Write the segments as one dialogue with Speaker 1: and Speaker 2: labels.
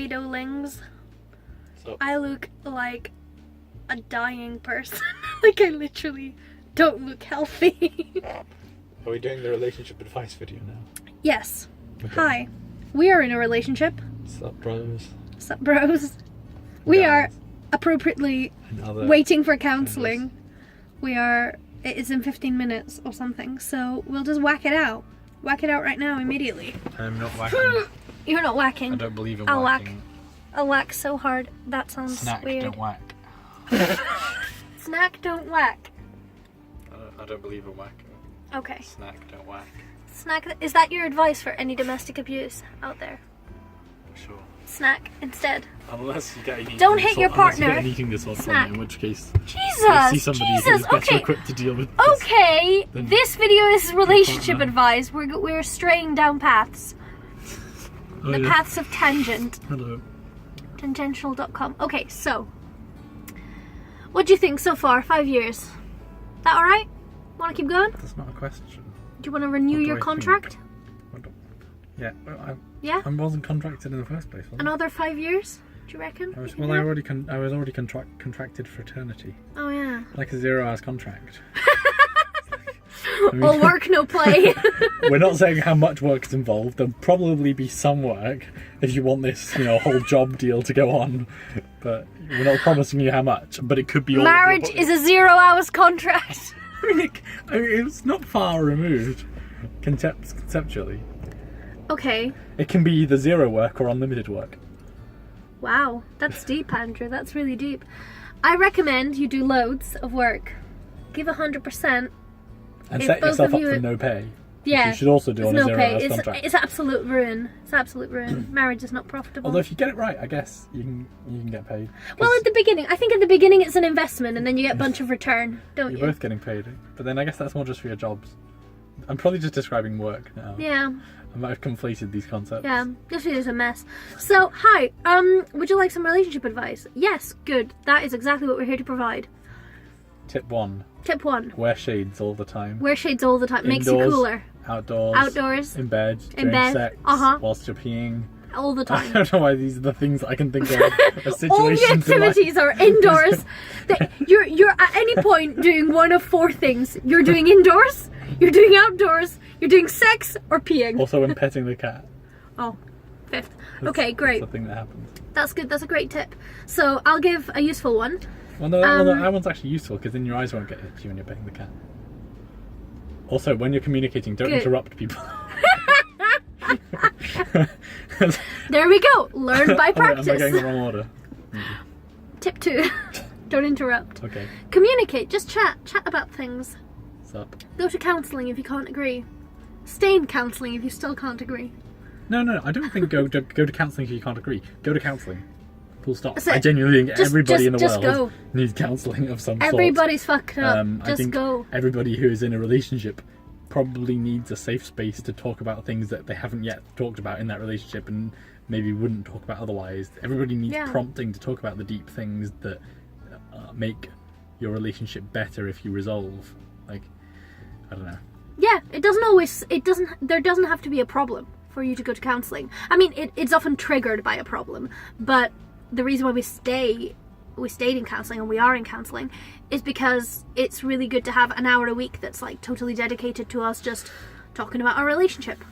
Speaker 1: VEDO-lings.
Speaker 2: So,
Speaker 1: I look like a dying person. Like, I literally don't look healthy.
Speaker 2: are we doing the relationship advice video now?
Speaker 1: Yes.
Speaker 2: Okay.
Speaker 1: Hi. We are in a relationship.
Speaker 2: Sup, bros?
Speaker 1: Sup, bros? We are
Speaker 2: Guys.
Speaker 1: appropriately
Speaker 2: Another...
Speaker 1: waiting for counselling. It is in 15 minutes or something, so we'll just whack it out. Whack it out right now, immediately.
Speaker 2: I'm not whacking.
Speaker 1: You're not whacking.
Speaker 2: I don't believe in
Speaker 1: I'll
Speaker 2: whacking.
Speaker 1: I'll whack so hard. That sounds
Speaker 2: Snack,
Speaker 1: weird.
Speaker 2: don't whack.
Speaker 1: Snack, don't whack.
Speaker 2: I don't believe in whacking.
Speaker 1: Okay.
Speaker 2: Snack, don't whack.
Speaker 1: Snack, is that your advice for any domestic abuse out there?
Speaker 2: Sure.
Speaker 1: Snack instead.
Speaker 2: Unless you get an eating
Speaker 1: Don't hit your
Speaker 2: unless you
Speaker 1: partner.
Speaker 2: get an eating disorder from
Speaker 1: Snack.
Speaker 2: it, in which case
Speaker 1: Jesus!
Speaker 2: you'll see somebody who's
Speaker 1: Jesus!
Speaker 2: better
Speaker 1: Okay.
Speaker 2: equipped to deal with this.
Speaker 1: Okay,
Speaker 2: Then
Speaker 1: this video is relationship
Speaker 2: partner.
Speaker 1: advice. We're straying down paths.
Speaker 2: Oh,
Speaker 1: The
Speaker 2: yeah.
Speaker 1: paths of tangent.
Speaker 2: Hello.
Speaker 1: Tangential.com. Okay, so. What do you think so far? 5 years. That alright? Want to keep going?
Speaker 2: That's not a question.
Speaker 1: Do you want to renew
Speaker 2: What do
Speaker 1: your
Speaker 2: I
Speaker 1: contract?
Speaker 2: What do- Yeah, well,
Speaker 1: Yeah?
Speaker 2: I wasn't contracted in the first place, was I?
Speaker 1: Another 5 years? Do you reckon?
Speaker 2: I was,
Speaker 1: You
Speaker 2: well,
Speaker 1: can
Speaker 2: I
Speaker 1: do?
Speaker 2: was already contracted for eternity,
Speaker 1: Oh, yeah.
Speaker 2: like a 0 hours contract. I mean,
Speaker 1: All work, no play.
Speaker 2: we're not saying how much work's involved. There'll probably be some work if you want this, whole job deal to go on. But we're not promising you how much. But it could be all.
Speaker 1: Marriage is a 0 hours contract.
Speaker 2: I mean, it's not far removed, conceptually.
Speaker 1: Okay.
Speaker 2: It can be either 0 work or unlimited work.
Speaker 1: Wow, that's deep, Andrew. That's really deep. I recommend you do loads of work. Give 100%.
Speaker 2: And
Speaker 1: If
Speaker 2: set
Speaker 1: both
Speaker 2: yourself
Speaker 1: of
Speaker 2: up
Speaker 1: you-
Speaker 2: for no pay.
Speaker 1: Yeah.
Speaker 2: You should also do
Speaker 1: There's
Speaker 2: on a
Speaker 1: no
Speaker 2: 0
Speaker 1: pay.
Speaker 2: hours contract.
Speaker 1: It's absolute ruin. It's absolute ruin. Marriage is not profitable.
Speaker 2: Although if you get it right, I guess you can get paid. 'Cause
Speaker 1: Well, at the beginning, I think at the beginning it's an investment, and then you get a bunch of return, don't
Speaker 2: you're
Speaker 1: you?
Speaker 2: both getting paid. But then I guess that's more just for your jobs. I'm probably just describing work now.
Speaker 1: Yeah,
Speaker 2: I might have conflated these concepts.
Speaker 1: yeah. This video's a mess. So, hi. Would you like some relationship advice? Yes, good. That is exactly what we're here to provide.
Speaker 2: Tip 1.
Speaker 1: Tip 1:
Speaker 2: Wear shades all the time.
Speaker 1: wear shades all the time. Makes you
Speaker 2: Indoors,
Speaker 1: cooler.
Speaker 2: Outdoors.
Speaker 1: Outdoors,
Speaker 2: In bed.
Speaker 1: In
Speaker 2: During
Speaker 1: bed,
Speaker 2: sex.
Speaker 1: uh-huh.
Speaker 2: Whilst you're peeing.
Speaker 1: all the
Speaker 2: I
Speaker 1: time.
Speaker 2: don't know why these are the things I can think of.
Speaker 1: All the activities are indoors. You're at any point doing one of 4 things. You're doing indoors, you're doing outdoors, you're doing sex, or peeing.
Speaker 2: Also when petting the cat.
Speaker 1: Oh, 5th. Okay, great.
Speaker 2: That's the thing that happens.
Speaker 1: That's good. That's a great tip. So I'll give a useful one.
Speaker 2: Well, no, that one's actually useful because then your eyes won't get itchy when you're petting the cat. Also, when you're communicating, don't
Speaker 1: Good.
Speaker 2: interrupt people.
Speaker 1: There we go. Learn by
Speaker 2: Am I
Speaker 1: practice.
Speaker 2: getting the wrong order?
Speaker 1: Tip 2. Don't interrupt.
Speaker 2: Okay.
Speaker 1: Communicate. Just chat. Chat about things.
Speaker 2: Sup?
Speaker 1: Go to counselling if you can't agree. Stay in counselling if you still can't agree.
Speaker 2: No, I don't think go to counselling if you can't agree. Go to counselling. Full stop.
Speaker 1: So,
Speaker 2: I genuinely think everybody in the
Speaker 1: just
Speaker 2: world
Speaker 1: go.
Speaker 2: needs counselling of some
Speaker 1: Everybody's fucked up.
Speaker 2: sort. I
Speaker 1: Just
Speaker 2: think
Speaker 1: go.
Speaker 2: everybody who is in a relationship probably needs a safe space to talk about things that they haven't yet talked about in that relationship and maybe wouldn't talk about otherwise. Everybody needs
Speaker 1: Yeah.
Speaker 2: prompting to talk about the deep things that make your relationship better if you resolve. Like, I don't know.
Speaker 1: Yeah, there doesn't have to be a problem for you to go to counselling. I mean, it's often triggered by a problem, but the reason why we stayed in counselling and we are in counselling is because it's really good to have an hour a week that's like totally dedicated to us just talking about our relationship,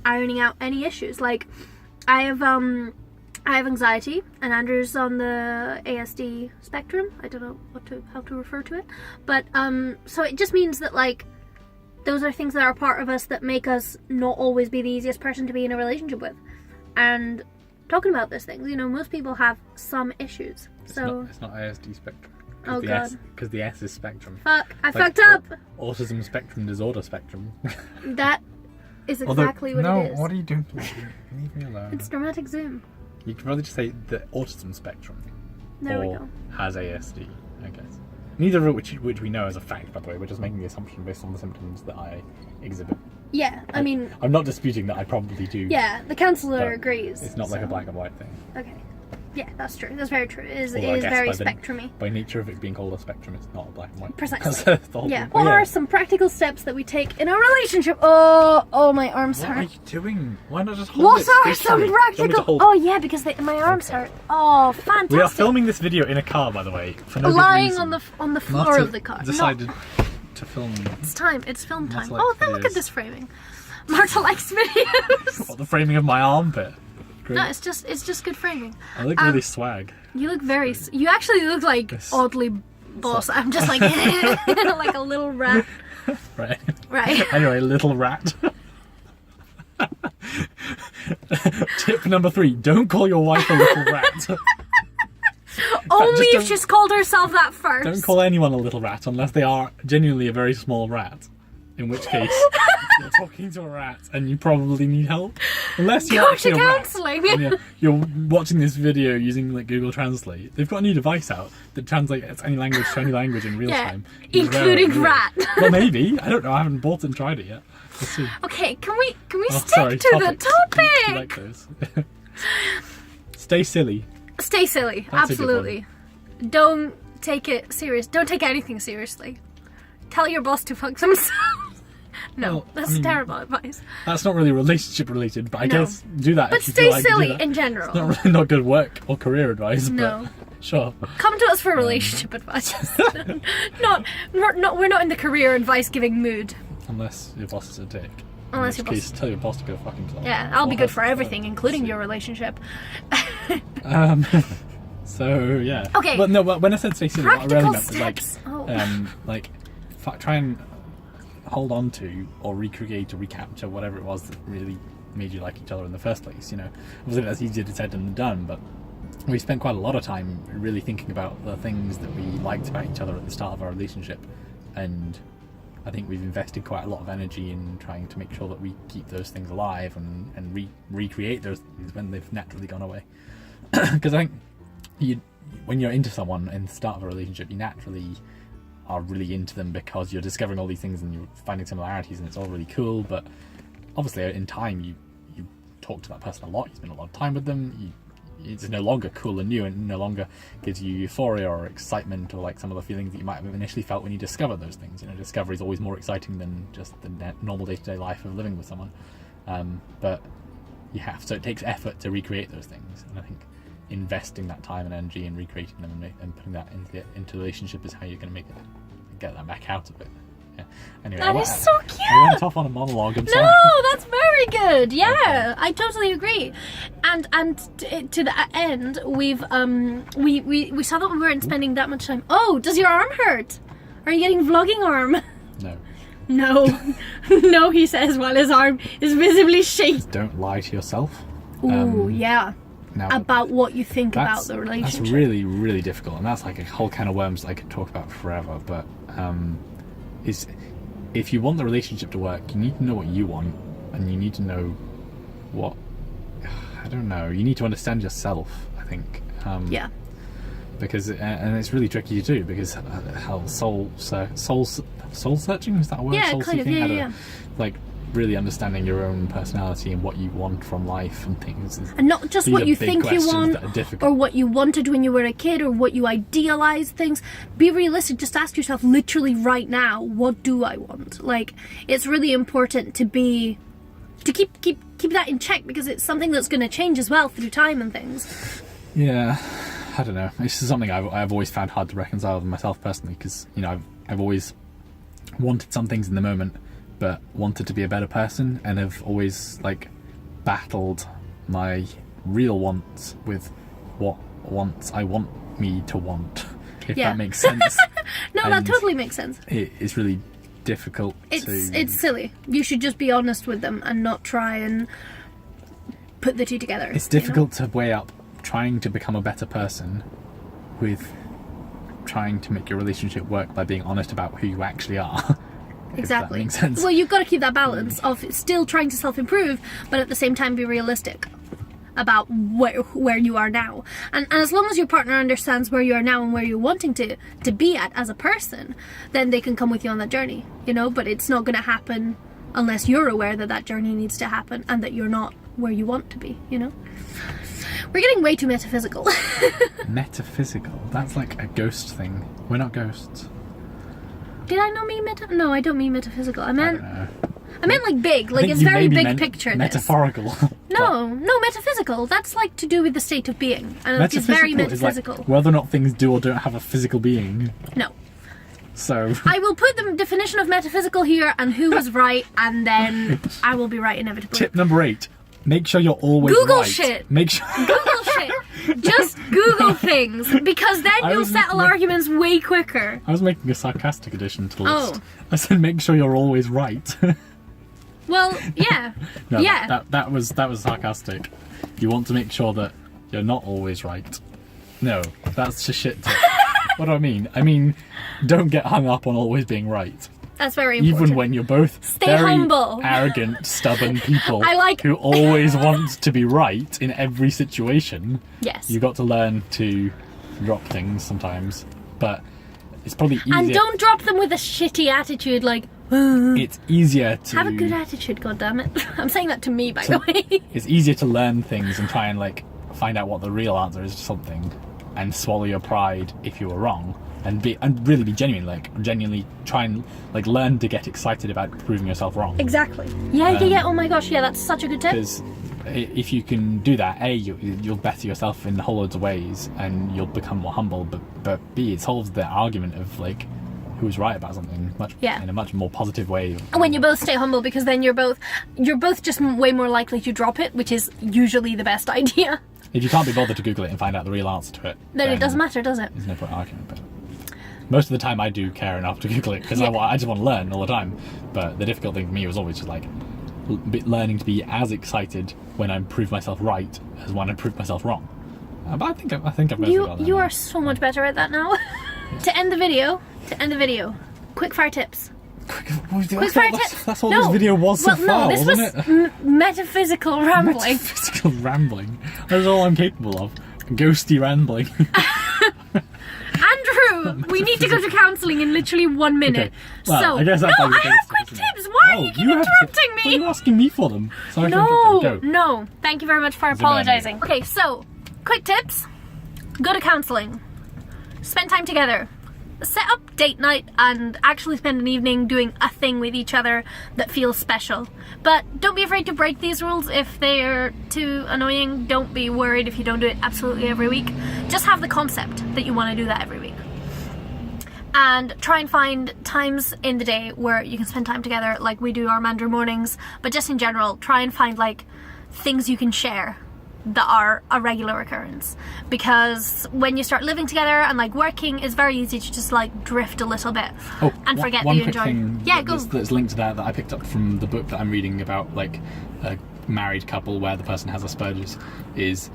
Speaker 1: ironing out any issues. Like, I have anxiety, and Andrew's on the ASD spectrum. I don't know how to refer to it, but so it just means that like those are things that are part of us that make us not always be the easiest person to be in a relationship with. And talking about those things, most people have some issues.
Speaker 2: It's
Speaker 1: So
Speaker 2: not ISD spectrum.
Speaker 1: Oh, God.
Speaker 2: Because the S is spectrum.
Speaker 1: fuck, I
Speaker 2: Like,
Speaker 1: fucked up.
Speaker 2: Autism spectrum disorder spectrum.
Speaker 1: That is exactly what it is.
Speaker 2: What are you doing to me? Leave me alone.
Speaker 1: It's dramatic zoom.
Speaker 2: You could probably just say the autism spectrum.
Speaker 1: There we
Speaker 2: or
Speaker 1: go.
Speaker 2: has ASD, I guess. Neither of which we know as a fact, by the way. We're just making the assumption based on the symptoms that I exhibit.
Speaker 1: Yeah, I mean,
Speaker 2: I'm not disputing that I probably do.
Speaker 1: yeah, the counsellor
Speaker 2: But
Speaker 1: agrees.
Speaker 2: It's not like a
Speaker 1: so-
Speaker 2: black and white thing.
Speaker 1: Okay. Yeah, that's true. That's very true. It is
Speaker 2: Although I guess
Speaker 1: very
Speaker 2: by the-
Speaker 1: spectrumy.
Speaker 2: By nature of it being called a spectrum, it's not a black and white.
Speaker 1: Precisely.
Speaker 2: That's the whole
Speaker 1: Yeah.
Speaker 2: thing.
Speaker 1: What
Speaker 2: But
Speaker 1: are some practical steps that we take in a relationship? Oh, my arms
Speaker 2: What are
Speaker 1: hurt.
Speaker 2: you doing? Why not just hold
Speaker 1: What
Speaker 2: it
Speaker 1: are
Speaker 2: stationary?
Speaker 1: some
Speaker 2: Do you want me to
Speaker 1: practical?
Speaker 2: hold-
Speaker 1: Oh yeah, because my arms hurt. Oh, fantastic.
Speaker 2: We are filming this video in a car, by the way, for no good
Speaker 1: lying
Speaker 2: reason.
Speaker 1: on the floor
Speaker 2: Marta
Speaker 1: of the car.
Speaker 2: decided to film
Speaker 1: It's time. It's film time.
Speaker 2: Marta likes
Speaker 1: Oh, then look at
Speaker 2: videos.
Speaker 1: this framing. Marta likes videos.
Speaker 2: what, the framing of my armpit. Great.
Speaker 1: No, it's just good framing.
Speaker 2: I look really swag.
Speaker 1: You look very. You actually look like
Speaker 2: This-
Speaker 1: oddly boss. I'm just like like a little rat.
Speaker 2: Right.
Speaker 1: Right.
Speaker 2: Anyway, little rat. Tip number 3: don't call your wife a little rat.
Speaker 1: Only
Speaker 2: just
Speaker 1: if
Speaker 2: don't-
Speaker 1: she's called herself that first.
Speaker 2: Don't call anyone a little rat unless they are genuinely a very small rat. In which case, you're talking to a rat and you probably need help. Unless you're
Speaker 1: Go
Speaker 2: actually
Speaker 1: to
Speaker 2: a rat.
Speaker 1: counselling.
Speaker 2: And you're watching this video using like Google Translate. They've got a new device out that translates any language to any language in real
Speaker 1: Yeah,
Speaker 2: time. It's
Speaker 1: including
Speaker 2: rare, really.
Speaker 1: rat.
Speaker 2: Well, maybe. I don't know. I haven't bought it and tried it yet. Let's see.
Speaker 1: Okay, can we
Speaker 2: Oh,
Speaker 1: stick
Speaker 2: sorry,
Speaker 1: to the topic?
Speaker 2: You like those? Stay silly.
Speaker 1: Stay silly.
Speaker 2: That's a good
Speaker 1: Absolutely. Don't take it serious. Don't take anything seriously. Tell your boss to fuck themselves. No,
Speaker 2: Well,
Speaker 1: that's
Speaker 2: I mean,
Speaker 1: terrible advice.
Speaker 2: That's not really relationship related, but I
Speaker 1: No.
Speaker 2: guess do that.
Speaker 1: But
Speaker 2: if you
Speaker 1: stay
Speaker 2: feel like to do
Speaker 1: silly
Speaker 2: that.
Speaker 1: in general.
Speaker 2: Not really not good work or career advice,
Speaker 1: No.
Speaker 2: but sure.
Speaker 1: Come to us for relationship advice. We're not in the career advice giving mood.
Speaker 2: Unless your boss is a dick.
Speaker 1: Unless
Speaker 2: in
Speaker 1: your
Speaker 2: which
Speaker 1: boss-
Speaker 2: case, tell your boss to go fuck himself.
Speaker 1: Yeah, I'll be
Speaker 2: Or
Speaker 1: good
Speaker 2: her.
Speaker 1: for everything, including your relationship.
Speaker 2: So yeah.
Speaker 1: Okay.
Speaker 2: But no, but when I said stay silly, what I really
Speaker 1: Practical
Speaker 2: meant was like,
Speaker 1: steps. Oh.
Speaker 2: like, try and hold on to or recreate or recapture whatever it was that really made you like each other in the first place. You know, obviously that's easier said than done, but we spent quite a lot of time really thinking about the things that we liked about each other at the start of our relationship, and I think we've invested quite a lot of energy in trying to make sure that we keep those things alive and recreate those things when they've naturally gone away. Because I think when you're into someone in the start of a relationship, you naturally are really into them because you're discovering all these things and you're finding similarities and it's all really cool. But obviously in time you talk to that person a lot, you spend a lot of time with them, it's no longer cool and new and no longer gives you euphoria or excitement or like some of the feelings that you might have initially felt when you discover those things. You know, discovery is always more exciting than just the normal day-to-day life of living with someone. But you have, so it takes effort to recreate those things, and I think investing that time and energy in recreating them and putting that into the relationship is how you're going to get that back out of it. Yeah. Anyway,
Speaker 1: That is so cute.
Speaker 2: I went off on a monologue. I'm sorry.
Speaker 1: No, that's very good. Yeah, I totally agree. And to the end, we've we saw that we weren't spending that much time. Oh, does your arm hurt? Are you getting vlogging arm?
Speaker 2: No.
Speaker 1: No, no, he says while his arm is visibly shaking.
Speaker 2: Don't lie to yourself.
Speaker 1: Ooh, yeah.
Speaker 2: Now,
Speaker 1: About what you think about the relationship.
Speaker 2: That's really, really difficult, and that's like a whole can of worms that I could talk about forever. But is if you want the relationship to work, you need to know what you want, and you need to know what I don't know. You need to understand yourself, I think.
Speaker 1: Yeah.
Speaker 2: Because and it's really tricky to do because how soul searching, is that a word?
Speaker 1: Yeah,
Speaker 2: Soul
Speaker 1: kind of,
Speaker 2: seeking?
Speaker 1: yeah,
Speaker 2: I don't
Speaker 1: yeah.
Speaker 2: know. Like really understanding your own personality and what you want from life and things.
Speaker 1: And not just
Speaker 2: These
Speaker 1: what
Speaker 2: are
Speaker 1: you
Speaker 2: big
Speaker 1: think you
Speaker 2: questions
Speaker 1: want,
Speaker 2: that are difficult.
Speaker 1: or what you wanted when you were a kid, or what you idealize things. Be realistic. Just ask yourself literally right now, what do I want? Like, it's really important to keep that in check, because it's something that's going to change as well through time and things.
Speaker 2: Yeah, I don't know. This is something I've always found hard to reconcile with myself personally, because you know I've always wanted some things in the moment, but wanted to be a better person, and have always like battled my real wants with what wants I want me to want. If
Speaker 1: Yeah.
Speaker 2: that makes sense.
Speaker 1: No, that
Speaker 2: And
Speaker 1: totally makes sense.
Speaker 2: It's really difficult
Speaker 1: It's silly. You should just be honest with them and not try and put the two together.
Speaker 2: It's difficult to weigh up trying to become a better person with trying to make your relationship work by being honest about who you actually are.
Speaker 1: Exactly.
Speaker 2: If that makes sense.
Speaker 1: Well, you've got to keep that balance of still trying to self-improve, but at the same time be realistic about where you are now. And as long as your partner understands where you are now and where you're wanting to be at as a person, then they can come with you on that journey, you know? But it's not going to happen unless you're aware that that journey needs to happen and that you're not where you want to be, you know? We're getting way too metaphysical.
Speaker 2: Metaphysical? That's like a ghost thing. We're not ghosts.
Speaker 1: Did I not mean No, I don't mean metaphysical. I meant like big.
Speaker 2: I
Speaker 1: Like,
Speaker 2: think
Speaker 1: it's
Speaker 2: you
Speaker 1: very
Speaker 2: maybe
Speaker 1: big
Speaker 2: meant
Speaker 1: picture.
Speaker 2: Metaphorical.
Speaker 1: No, metaphysical. That's like to do with the state of being. And it's very metaphysical.
Speaker 2: Is like whether or not things do or don't have a physical being.
Speaker 1: No.
Speaker 2: So
Speaker 1: I will put the definition of metaphysical here and who was right, and then I will be right inevitably.
Speaker 2: Tip number 8. Make sure you're always
Speaker 1: Google
Speaker 2: right.
Speaker 1: shit.
Speaker 2: Make sure
Speaker 1: Google shit. Just Google things, because then you'll settle arguments way quicker.
Speaker 2: I was making a sarcastic addition to the list.
Speaker 1: Oh.
Speaker 2: I said make sure you're always right.
Speaker 1: Well, yeah.
Speaker 2: No,
Speaker 1: yeah.
Speaker 2: that was sarcastic. You want to make sure that you're not always right. No, that's just shit tip. What do I mean? I mean, don't get hung up on always being right.
Speaker 1: That's very important.
Speaker 2: Even when you're both
Speaker 1: Stay
Speaker 2: very
Speaker 1: humble.
Speaker 2: arrogant, stubborn people
Speaker 1: who
Speaker 2: always want to be right in every situation.
Speaker 1: Yes.
Speaker 2: You've got to learn to drop things sometimes. But it's probably easier.
Speaker 1: And don't drop them with a shitty attitude like,
Speaker 2: it's easier to
Speaker 1: have a good attitude, goddammit. I'm saying that to me, by the way.
Speaker 2: It's easier to learn things and try and like find out what the real answer is to something, and swallow your pride if you were wrong, and really be genuine, like genuinely try and like learn to get excited about proving yourself wrong.
Speaker 1: Exactly. Yeah. Oh my gosh, yeah, that's such a good tip.
Speaker 2: Because if you can do that, A, you'll better yourself in whole loads of ways, and you'll become more humble. But B, it solves the argument of like who's right about something in a much more positive way.
Speaker 1: And when you both stay humble, because then you're both just way more likely to drop it, which is usually the best idea.
Speaker 2: If you can't be bothered to Google it and find out the real answer to it,
Speaker 1: then it doesn't matter, does it?
Speaker 2: There's no point arguing. But most of the time I do care enough to Google it, because I just want to learn all the time. But the difficult thing for me was always just like learning to be as excited when I prove myself right as when I prove myself wrong. But I think I've mostly got that
Speaker 1: You
Speaker 2: now.
Speaker 1: are so much better at that now. To end the video, quick fire tips. Quick fire tips.
Speaker 2: That's all this video was so far,
Speaker 1: this
Speaker 2: wasn't
Speaker 1: was
Speaker 2: it?
Speaker 1: Metaphysical rambling.
Speaker 2: Metaphysical rambling. That's all I'm capable of. Ghosty rambling.
Speaker 1: Andrew, we need to go to counselling in literally 1 minute.
Speaker 2: Okay. Well,
Speaker 1: so,
Speaker 2: I guess that's
Speaker 1: no,
Speaker 2: how
Speaker 1: I have quick tips. Why are you keep interrupting me?
Speaker 2: Well, you're asking me for them. So I can interrupt them. Go.
Speaker 1: No. Thank you very much for apologising. Okay, so, quick tips. Go to counselling. Spend time together. Set up date night and actually spend an evening doing a thing with each other that feels special. But don't be afraid to break these rules if they're too annoying. Don't be worried if you don't do it absolutely every week. Just have the concept that you want to do that every week. And try and find times in the day where you can spend time together, like we do our Mandarin mornings. But just in general, try and find like things you can share that are a regular occurrence, because when you start living together and like working, it's very easy to just like drift a little bit and forget that you enjoy.
Speaker 2: That's linked to that I picked up from the book that I'm reading about like a married couple where the person has Asperger's, is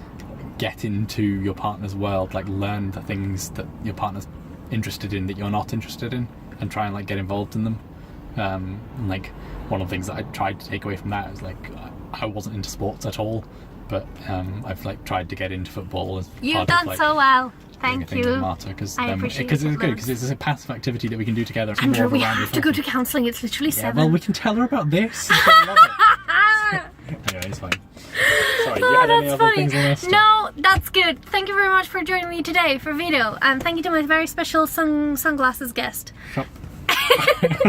Speaker 2: get into your partner's world, like learn the things that your partner's interested in that you're not interested in, and try and like get involved in them. Like one of the things that I tried to take away from that is like I wasn't into sports at all, but I've like tried to get into football as
Speaker 1: You've
Speaker 2: part
Speaker 1: done
Speaker 2: of, like,
Speaker 1: so well.
Speaker 2: being a
Speaker 1: Thank
Speaker 2: thing
Speaker 1: you.
Speaker 2: with Marta, because
Speaker 1: I appreciate
Speaker 2: it's good,
Speaker 1: it,
Speaker 2: because it's a passive activity that we can do together. It's
Speaker 1: Andrew,
Speaker 2: more of a
Speaker 1: we
Speaker 2: rounded
Speaker 1: have to go to
Speaker 2: process.
Speaker 1: counselling. It's literally 7.
Speaker 2: Well, we can tell her about this. She's gonna love it. Anyway, it's fine. Sorry, you had any
Speaker 1: that's
Speaker 2: other
Speaker 1: funny.
Speaker 2: things on this?
Speaker 1: No, that's good. Thank you very much for joining me today for VEDO, and thank you to my very special sunglasses guest.
Speaker 2: Shut.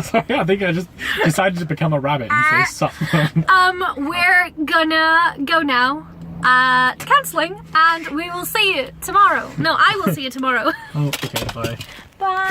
Speaker 2: Sorry, I think I just decided to become a rabbit and say something.
Speaker 1: We're gonna go now to counselling, and we will see you tomorrow. No, I will see you tomorrow.
Speaker 2: Oh, okay, bye.
Speaker 1: Bye.